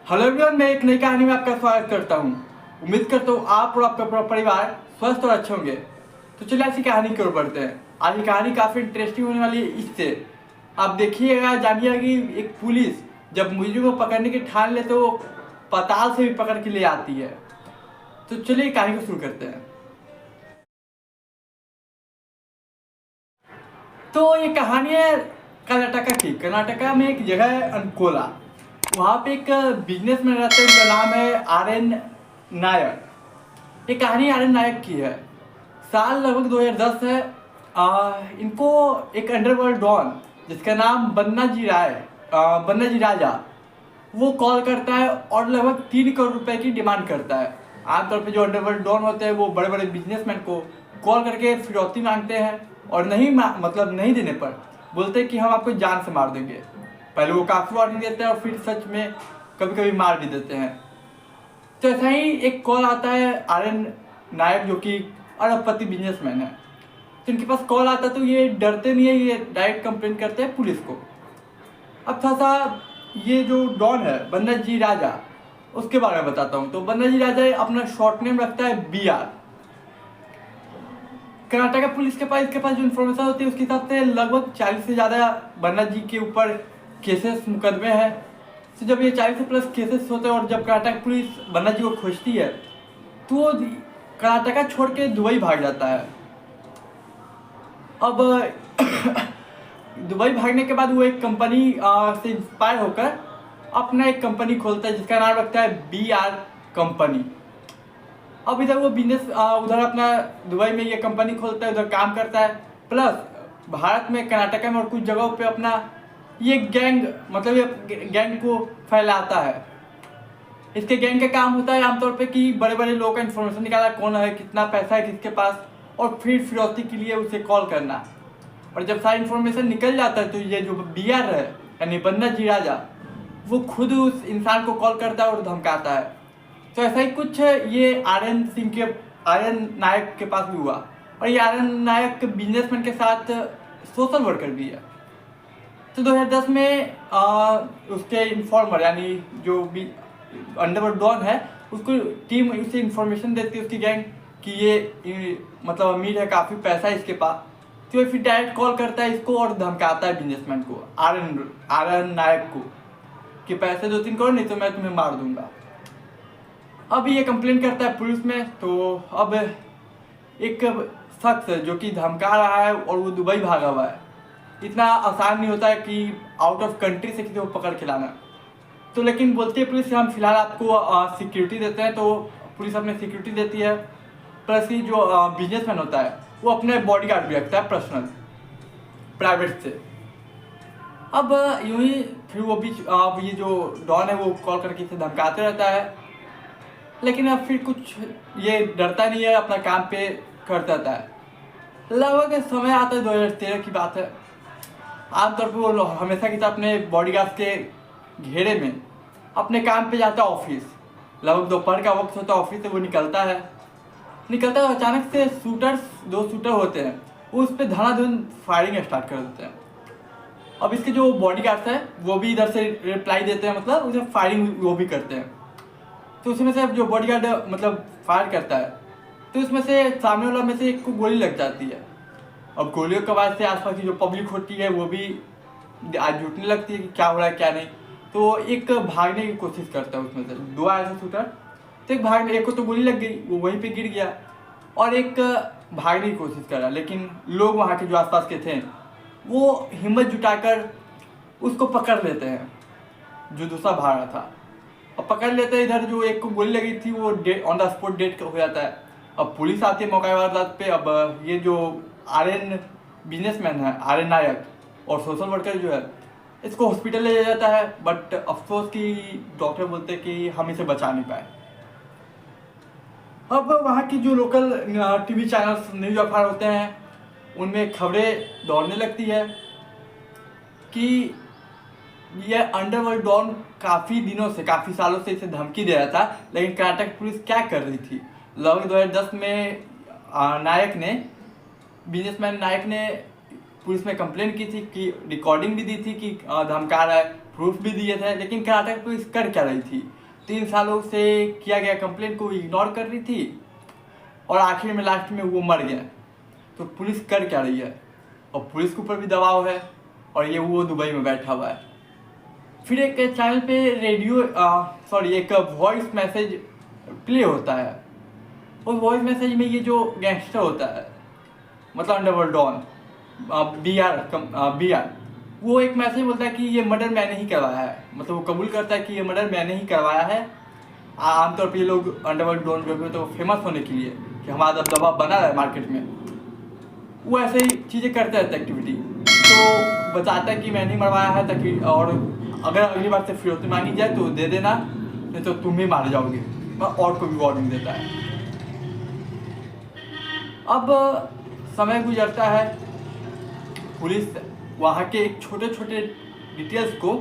Hello everyone, मैं एक नई कहानी में आपका स्वागत करता हूँ। उम्मीद करता हूँ आप और आपका पूरा परिवार स्वस्थ और अच्छे होंगे। तो चलिए ऐसी कहानी की ओर बढ़ते हैं। आज की कहानी काफ़ी इंटरेस्टिंग होने वाली है। इससे आप देखिएगा, जानिएगा कि एक पुलिस जब मुजरिम को पकड़ने की ठान ले तो पाताल से भी पकड़ के ले आती है। तो चलिए कहानी को शुरू करते हैं। तो ये कहानी है कर्नाटका की। कर्नाटका में एक जगह है अंकोला। वहाँ पे एक बिजनेसमैन रहते हैं, उनका नाम है आर.एन. नायक। ये कहानी आर.एन. नायक की है। साल लगभग 2010 है। इनको एक अंडरवर्ल्ड डॉन जिसका नाम बन्ना जी राजा, वो कॉल करता है और लगभग 3 करोड़ रुपए की डिमांड करता है। आमतौर पे जो अंडरवर्ल्ड डॉन होते हैं वो बड़े बड़े बिजनेसमैन को कॉल करके फिरौती मांगते हैं और नहीं देने पर बोलते हैं कि हम आपको जान से मार देंगे। पहले वो काफ़ी वार्निंग देते हैं और फिर सच में कभी कभी मार भी देते हैं। तो ऐसा ही एक कॉल आता है आर.एन. नायक, जो कि अरबपति बिजनेसमैन है। तो इनके पास कॉल आता है तो ये डरते नहीं है, ये डायरेक्ट कंप्लेन करते हैं पुलिस को। अब थोड़ा सा ये जो डॉन है बन्ना जी राजा, उसके बारे में बताता हूँ। तो बन्ना जी राजा अपना शॉर्ट नेम रखता है BR। कर्नाटका पुलिस इसके पास जो इन्फॉर्मेशन होती है उसके हिसाब से लगभग 40 से ज़्यादा बन्ना जी के ऊपर केसेस मुकदमे हैं। तो जब ये 40 से प्लस केसेस होते हैं और जब कर्नाटक पुलिस बन्ना जी को खोजती है तो वो कर्नाटका छोड़ के दुबई भाग जाता है। अब दुबई भागने के बाद वो एक कंपनी से इंस्पायर होकर अपना एक कंपनी खोलता है जिसका नाम रखता है BR कंपनी। अब इधर वो बिजनेस उधर अपना दुबई में ये कंपनी खोलता है, उधर काम करता है। प्लस भारत में, कर्नाटका में और कुछ जगहों पे अपना ये गैंग को फैलाता है। इसके गैंग का काम होता है आमतौर पे कि बड़े बड़े लोगों का इन्फॉर्मेशन निकालना, कौन है, कितना पैसा है किसके पास, और फिर फिरौती के लिए उसे कॉल करना। और जब सारी इन्फॉर्मेशन निकल जाता है तो ये जो BR है यानी बन्ना जी राजा, वो खुद उस इंसान को कॉल करता है और धमकाता है। तो ऐसा ही कुछ ये आर.एन. नायक के पास भी हुआ। और ये आर.एन. नायक बिजनेसमैन के साथ सोशल वर्कर भी है। तो 2010 में उसके इन्फॉर्मर यानी जो भी अंडरवर्ल्ड डॉन है, उसको टीम उसे इन्फॉर्मेशन देती है, उसकी गैंग, कि ये अमीर है, काफ़ी पैसा है इसके पास। तो ये फिर डायरेक्ट कॉल करता है इसको और धमकाता है बिजनेसमैन को, आर.एन. नायक को, कि पैसे 2-3 करोड़ नहीं तो मैं तुम्हें मार दूंगा। अब ये कंप्लेन करता है पुलिस में। तो अब एक शख्स जो कि धमका रहा है और वो दुबई भागा हुआ है, इतना आसान नहीं होता है कि आउट ऑफ कंट्री से किसी को पकड़ के लाना। तो लेकिन बोलती है पुलिस, हम फिलहाल आपको सिक्योरिटी देते हैं। तो पुलिस अपने सिक्योरिटी देती है। प्लस ही जो बिजनेसमैन होता है वो अपने बॉडीगार्ड भी रखता है पर्सनल, प्राइवेट से। अब यूं ही फिर वो अब ये जो डॉन है वो कॉल करके इसे धमकाते रहता है, लेकिन अब फिर कुछ ये डरता नहीं है, अपना काम पे करता रहता है। लगभग समय आता है 2013 की बात है। आमतौर पर वो हमेशा की तरह अपने बॉडीगार्ड के घेरे में अपने काम पे जाता है ऑफिस। लगभग दोपहर का वक्त होता है, ऑफिस से वो निकलता है। अचानक से दो शूटर होते हैं, वो उस पर धड़ाधड़ फायरिंग स्टार्ट कर देते हैं। अब इसके जो बॉडीगार्ड्स हैं वो भी इधर से रिप्लाई देते हैं, उसे फायरिंग वो भी करते हैं। तो उसमें से जो बॉडीगार्ड फायर करता है तो उसमें से सामने वाला में से एक को गोली लग जाती है। अब गोलियों के बाद से आसपास की जो पब्लिक होती है वो भी आज जुटने लगती है कि क्या हो रहा है क्या नहीं। तो एक भागने की कोशिश करता है, उसमें से 2 आए थे शूटर। तो एक को तो गोली लग गई, वो वहीं पे गिर गया, और एक भागने की कोशिश कर रहा। लेकिन लोग वहाँ के जो आसपास के थे वो हिम्मत जुटाकर उसको पकड़ लेते हैं, जो दूसरा भाग रहा था। अब पकड़ लेते हैं, इधर जो एक को गोली लगी थी वो ऑन द स्पॉट डेड हो जाता है। अब पुलिस आती है मौका वारदात पे। अब ये जो आर.एन. बिजनेसमैन है, आर.एन. नायक, और सोशल वर्कर जो है, इसको हॉस्पिटल ले जाया जाता है। बट अफसोस कि डॉक्टर बोलते हैं कि हम इसे बचा नहीं पाए। अब वहाँ की जो लोकल टीवी चैनल्स, न्यूज़ अखबार होते हैं, उनमें खबरें दौड़ने लगती है कि यह अंडरवर्ल्ड डॉन काफ़ी दिनों से, काफ़ी सालों से इसे धमकी दे रहा था, लेकिन कर्नाटक पुलिस क्या कर रही थी। लगभग 2010 में बिजनेसमैन नायक ने पुलिस में कंप्लेन की थी, कि रिकॉर्डिंग भी दी थी कि धमका रहा है, प्रूफ भी दिए थे, लेकिन कर्नाटक पुलिस कर क्या रही थी? 3 सालों से किया गया कंप्लेंट को इग्नोर कर रही थी और आखिर में लास्ट में वो मर गया। तो पुलिस कर क्या रही है? और पुलिस के ऊपर भी दबाव है और ये वो दुबई में बैठा हुआ है। फिर एक चैनल पे एक वॉइस मैसेज प्ले होता है। उस वॉइस मैसेज में ये जो गैंगस्टर होता है, मतलब अंडरवर्ल्ड डॉन बी आर, वो एक मैसेज बोलता है कि ये मर्डर मैंने ही करवाया है। मतलब वो कबूल करता है कि ये मर्डर मैंने ही करवाया है। आमतौर पर ये लोग अंडरवर्ल्ड डॉन जो भी तो फेमस होने के लिए कि हमारा दबदबा बना रहा है मार्केट में, वो ऐसे ही चीज़ें करते रहते एक्टिविटी। तो बताता है कि मैंने ही मरवाया है, ताकि और अगर अगली बार से फिरौती मांगी जाए तो दे देना, नहीं तो तुम ही मारे जाओगे, और को भी वार्निंग देता है। अब समय गुजरता है, पुलिस वहाँ के एक छोटे छोटे डिटेल्स को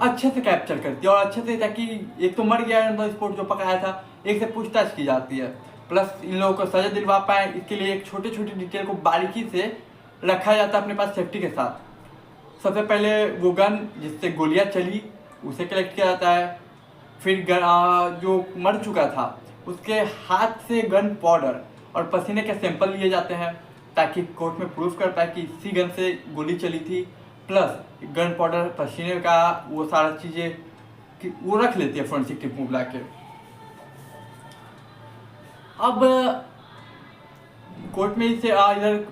अच्छे से कैप्चर करती है और अच्छे से, ताकि एक तो मर गया है स्पॉट जो पकाया था, एक से पूछताछ की जाती है, प्लस इन लोगों को सजा दिलवा पाए इसके लिए एक छोटे छोटे डिटेल को बारीकी से रखा जाता है अपने पास सेफ्टी के साथ। सबसे पहले वो गन जिससे गोलियां चली उसे कलेक्ट किया जाता है। फिर जो मर चुका था उसके हाथ से गन पाउडर और पसीने के सैंपल लिए जाते हैं, ताकि कोर्ट में प्रूफ कर पाए कि इसी गन से गोली चली थी। प्लस गन पाउडर, पसीने का वो सारा चीज़ें वो रख लेती है फोरेंसिक टीम को बुला के। अब कोर्ट में इसे इधर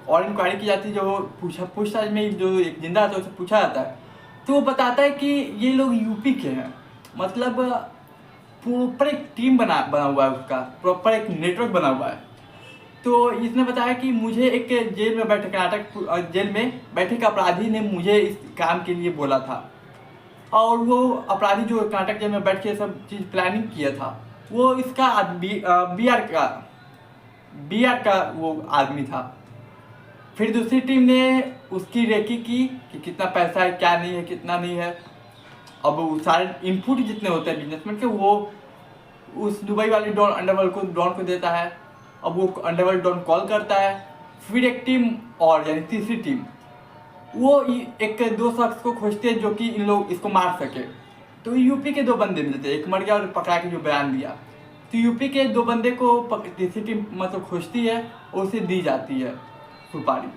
और इंक्वायरी की जाती है, जो पूछताछ में जो एक जिंदा था उसे पूछा जाता है, तो वो बताता है कि ये लोग यूपी के हैं। मतलब प्रॉपर एक टीम बना हुआ है, उसका प्रॉपर एक नेटवर्क बना हुआ है। तो इसने बताया कि मुझे एक जेल में बैठे कर्नाटक जेल में बैठे एक अपराधी ने मुझे इस काम के लिए बोला था, और वो अपराधी जो कर्नाटक जेल में बैठ के सब चीज़ प्लानिंग किया था वो इसका बी आर का वो आदमी था। फिर दूसरी टीम ने उसकी रेकी की कि कितना पैसा है, क्या नहीं है, कितना नहीं है। अब वो सारे इनपुट जितने होते हैं बिजनेसमैन के, वो उस दुबई वाले डॉन को देता है। अब वो अंडरवर्ल्ड डॉन कॉल करता है। फिर एक टीम और यानी तीसरी टीम वो एक दो शख्स को खोजते हैं जो कि इन लोग इसको मार सके। तो यूपी के 2 बंदे मिलते हैं, एक मर गया और पकड़ा के जो बयान दिया। तो यूपी के 2 बंदे को तीसरी टीम मतलब खोजती है और उसे दी जाती है सुपारी।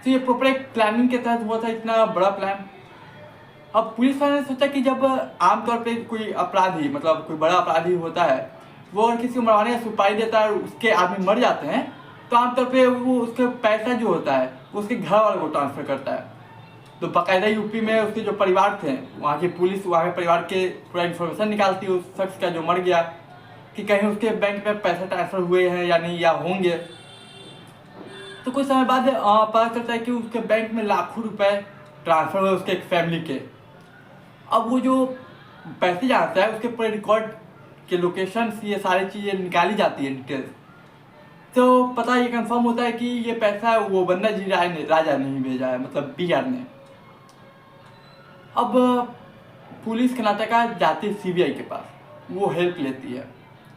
तो ये प्रॉपर एक प्लानिंग के तहत हुआ था, इतना बड़ा प्लान। अब पुलिस वाले ने सोचा कि जब आमतौर पे कोई अपराधी मतलब कोई बड़ा अपराधी होता है, वो अगर किसी को मरवाने का सुपारी देता है और उसके आदमी मर जाते हैं, तो आमतौर पे वो उसका पैसा जो होता है वो उसके घर वालों को ट्रांसफर करता है। तो बाकायदा यूपी में उसके जो परिवार थे, वहाँ की पुलिस वहाँ के परिवार के पूरा इन्फॉर्मेशन निकालती है उस शख्स का जो मर गया, कि कहीं उसके बैंक में पैसा ट्रांसफर हुए हैं या नहीं, या होंगे। तो कुछ समय बाद पता चलता है कि उसके बैंक में लाखों रुपए ट्रांसफर हुए उसके एक फैमिली के। अब वो जो पैसे जाता है उसके पूरे रिकॉर्ड के लोकेशन ये सारी चीज़ें निकाली जाती है डिटेल्स। तो पता ये कंफर्म होता है कि ये पैसा वो बंदा जी राजा ने ही भेजा है, मतलब बी आर ने। अब पुलिस कर्नाटका जाती है सीबीआई के पास, वो हेल्प लेती है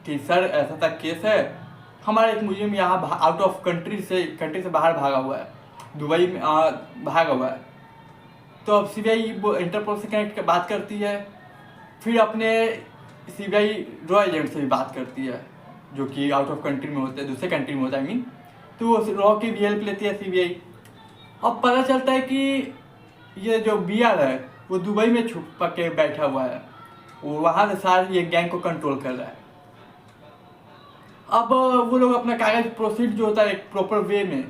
कि सर ऐसा तक केस है, हमारा एक मुजरिम यहाँ आउट ऑफ कंट्री से बाहर भागा हुआ है, दुबई में भागा हुआ है। तो अब सीबीआई वो इंटरपोल से कनेक्ट बात करती है। फिर अपने सीबीआई रॉ एजेंट से भी बात करती है जो कि आउट ऑफ कंट्री में होते हैं, दूसरे कंट्री में होता है तो वो रॉ की भी हेल्प लेती है सीबीआई। अब पता चलता है कि ये जो बी आर है वो दुबई में छुप के बैठा हुआ है, वो वहाँ से सारे ये गैंग को कंट्रोल कर रहा है। अब वो लोग अपना कागज प्रोसीड जो होता है एक प्रॉपर वे में,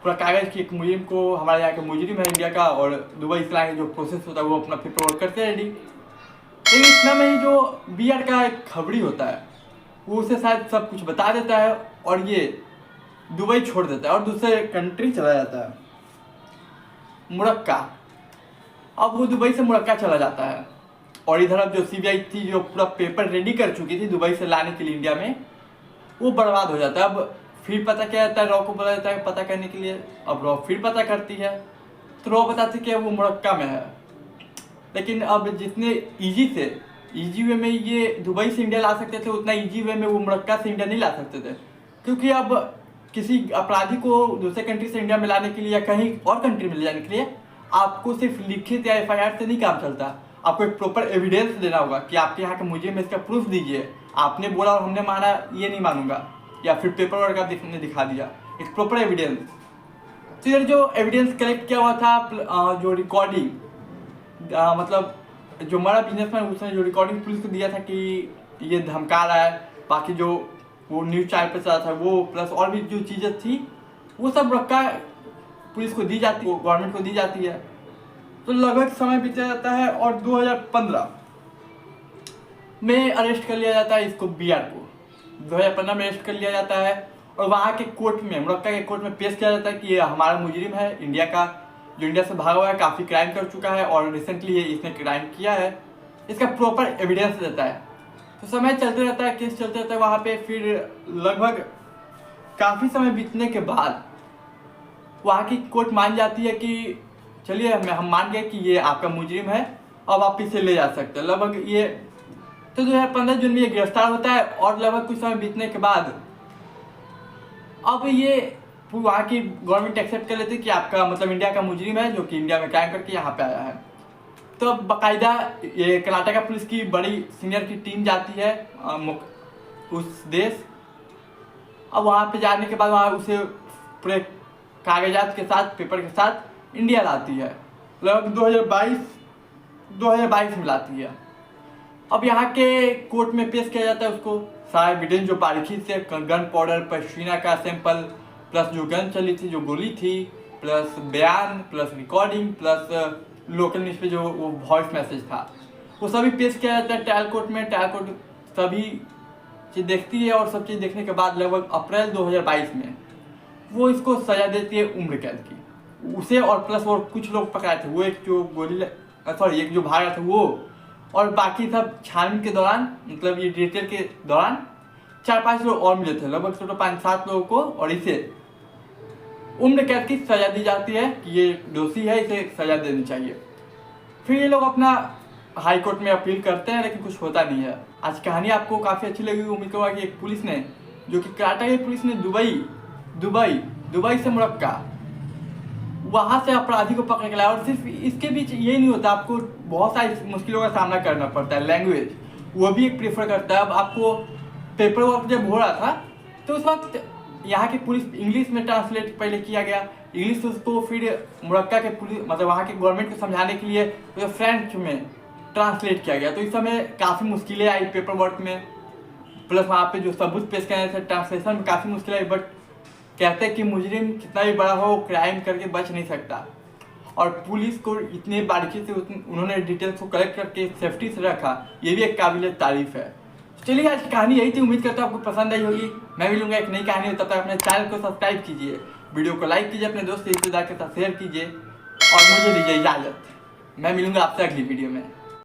पूरा कागज की एक मुजरिम को, हमारे यहाँ के मुजरिम है इंडिया का और दुबई से लाने जो प्रोसेस होता है वो अपना पेपर वर्क करते हैं रेडी। लेकिन इतना में ही जो बी आर का एक खबरी होता है वो उसे शायद सब कुछ बता देता है और ये दुबई छोड़ देता है और दूसरे कंट्री चला जाता है, मुरक्का। अब वो दुबई से मुरक्का चला जाता है और इधर अब जो सीबीआई थी जो पूरा पेपर रेडी कर चुकी थी दुबई से लाने के लिए इंडिया में, वो बर्बाद हो जाता है। अब फिर पता क्या जाता है, रॉ को बोला जाता है पता करने के लिए। अब रॉ फिर पता करती है तो रॉ बताती है कि वो मुरक्का में है। लेकिन अब जितने इजी वे में ये दुबई से इंडिया ला सकते थे, उतना इजी वे में वो मुरक्का से इंडिया नहीं ला सकते थे, क्योंकि अब किसी अपराधी को दूसरे कंट्री से इंडिया में लाने के लिए या कहीं और कंट्री में ले जाने के लिए आपको सिर्फ लिखित या FIR से नहीं काम चलता, आपको एक प्रॉपर एविडेंस देना होगा कि आपके यहाँ के मुझे में इसका प्रूफ दीजिए, आपने बोला और हमने माना ये नहीं मानूंगा, या फिर पेपर वर्क आप ने दिखा दिया, एक प्रॉपर एविडेंस। तो इधर जो एविडेंस कलेक्ट किया हुआ था, जो रिकॉर्डिंग मतलब जो हमारा बिजनेसमैन उसने जो रिकॉर्डिंग पुलिस को दिया था कि ये धमका रहा है, बाकी जो वो न्यूज़ चैनल पे चला था वो, प्लस और भी जो चीज़ें थी वो सब रखा पुलिस को दी जाती है, गवर्नमेंट को दी जाती है। तो लगभग समय बीता जाता है और 2015 में अरेस्ट कर लिया जाता है इसको, BR को 2015 में अरेस्ट कर लिया जाता है और वहाँ के कोर्ट में, मोरक्का के कोर्ट में पेश किया जाता है कि ये हमारा मुजरिम है इंडिया का, जो इंडिया से भागा हुआ है, काफ़ी क्राइम कर चुका है और रिसेंटली इसने क्राइम किया है, इसका प्रॉपर एविडेंस देता है। तो समय चलते रहता है, केस चलते रहता है वहाँ पे। फिर लगभग काफ़ी समय बीतने के बाद वहाँ की कोर्ट मान जाती है कि चलिए हम मान गए कि ये आपका मुजरिम है, अब आप इसे ले जा सकते हैं। लगभग ये तो 2015 जून में ये गिरफ्तार होता है और लगभग कुछ समय बीतने के बाद अब ये वहाँ की गवर्नमेंट एक्सेप्ट कर लेती है कि आपका मतलब इंडिया का मुजरिम है, जो कि इंडिया में क्राइम करके यहाँ पे आया है। तो अब बाकायदा ये कर्नाटका पुलिस की बड़ी सीनियर की टीम जाती है उस देश। अब वहाँ पे जाने के बाद वहाँ उसे पूरे कागजात के साथ, पेपर के साथ इंडिया लाती है, लगभग 2022 में लाती है। अब यहाँ के कोर्ट में पेश किया जाता है उसको सारा एविडेंस, जो बारीकी से गन पाउडर, पश्मीना का सैंपल, प्लस जो गन चली थी, जो गोली थी, प्लस बयान, plus recording, plus local news पे जो वो वॉइस मैसेज था, वो सभी पेश किया जाता है ट्रायल कोर्ट में। ट्रायल कोर्ट सभी चीज़ देखती है और सब चीज़ देखने के बाद लगभग अप्रैल 2022 में वो इसको सज़ा देती है उम्र कैद की, उसे और प्लस और कुछ लोग पकड़ाए थे, वो एक जो भागा था वो, और बाकी सब छानबीन के दौरान, मतलब ये डिटेल के दौरान 4-5 लोग और मिले थे, लगभग 5-7 लोगों को, और इसे उम्र कैद की सज़ा दी जाती है कि ये दोषी है, इसे सज़ा देनी चाहिए। फिर ये लोग अपना हाई कोर्ट में अपील करते हैं, लेकिन कुछ होता नहीं है। आज कहानी आपको काफ़ी अच्छी लगी, उम्मीद करूँगा कि एक पुलिस ने, जो कि कर्नाटक की पुलिस ने दुबई से मोरक्का, वहाँ से अपराधी को पकड़ के लाया। और सिर्फ इसके बीच ये नहीं होता, आपको बहुत सारी मुश्किलों का सामना करना पड़ता है। लैंग्वेज वो भी एक प्रेफर करता है। अब आपको पेपर वर्क जब हो रहा था तो उस वक्त यहाँ की पुलिस इंग्लिश में ट्रांसलेट पहले किया गया, इंग्लिश से उसको फिर मोरक्का के पुलिस मतलब वहाँ के गवर्नमेंट को समझाने के लिए तो फ्रेंच में ट्रांसलेट किया गया। तो इस समय काफ़ी मुश्किलें आई पेपर वर्क में, प्लस वहाँ पे जो सबूत पेश करने से ट्रांसलेशन में काफ़ी मुश्किल आई। बट कहते हैं कि मुजरिम कितना भी बड़ा हो, क्राइम करके बच नहीं सकता, और पुलिस को इतने बारीकी से उन्होंने डिटेल्स को कलेक्ट करके सेफ्टी से रखा, ये भी एक काबिल तारीफ है। चलिए आज की कहानी यही थी, उम्मीद करता हूँ आपको पसंद आई होगी। मैं मिलूंगा एक नई कहानी, तब तक अपने चैनल को सब्सक्राइब कीजिए, वीडियो को लाइक कीजिए, अपने दोस्त रिश्तेदार के साथ शेयर कीजिए और मुझे दीजिए इजाज़त। मैं मिलूंगा आपसे अगली वीडियो में।